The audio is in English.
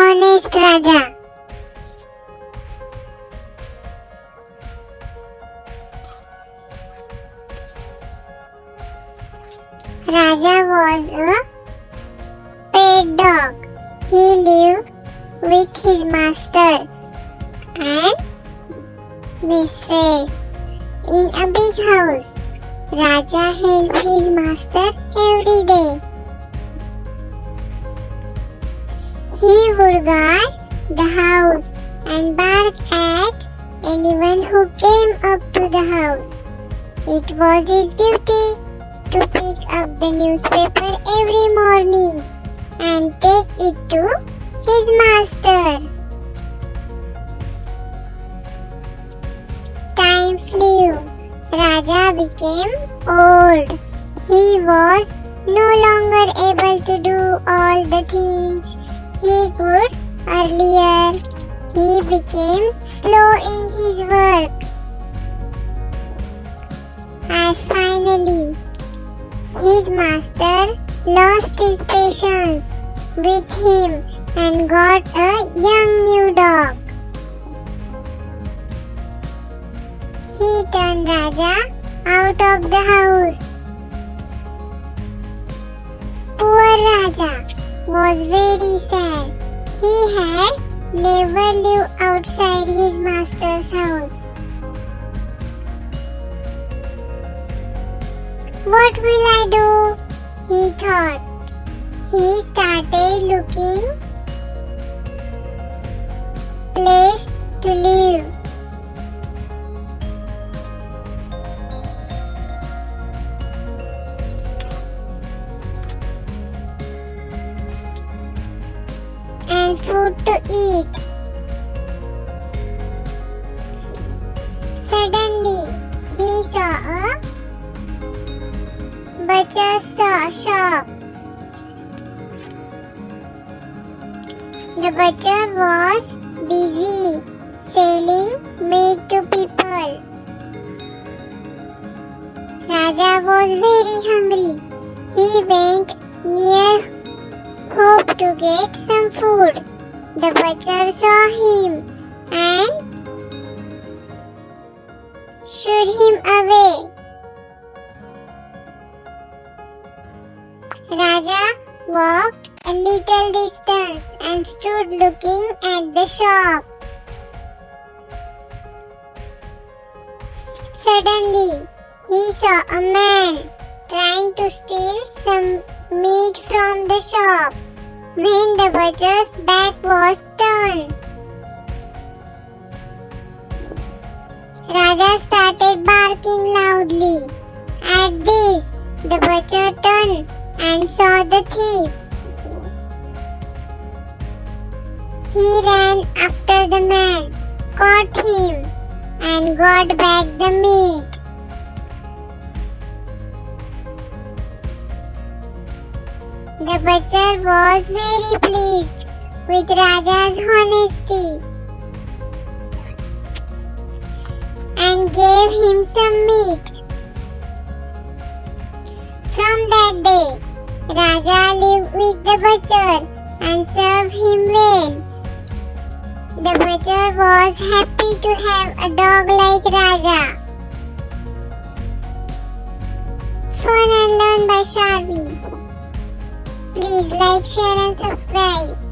honest Raja. Raja was a pet dog. He lived with his master and mistress in a big house. Raja helped his master every day. He would guard the house and bark at anyone who came up to the house. It was his duty to pick up the newspaper every morning and take it to his master. Time flew. Raja became old. He was no longer able to do all the things he could earlier. He became slow in his work. As finally, his master lost his patience with him and got a young new dog. He turned Raja out of the house. Poor Raja was very sad. He had never lived outside his master's house. What will I do? He thought. He started looking place to live. And food to eat. Suddenly, he saw a butcher's shop. The butcher was busy selling meat to people. Raja was very hungry. He went near hope to get some food. The butcher saw him and shooed him away. Raja walked a little distance and stood looking at the shop. Suddenly, he saw a man trying to steal some meat from the shop. When the butcher's back was turned, Raja started barking loudly. At this, the butcher turned and saw the thief. He ran after the man, caught him, and got back the meat. The butcher was very pleased with Raja's honesty and gave him some meat. From that day, Raja lived with the butcher and served him well. The butcher was happy to have a dog like Raja. Fun and Learn by Sharvi. Please like, share and subscribe.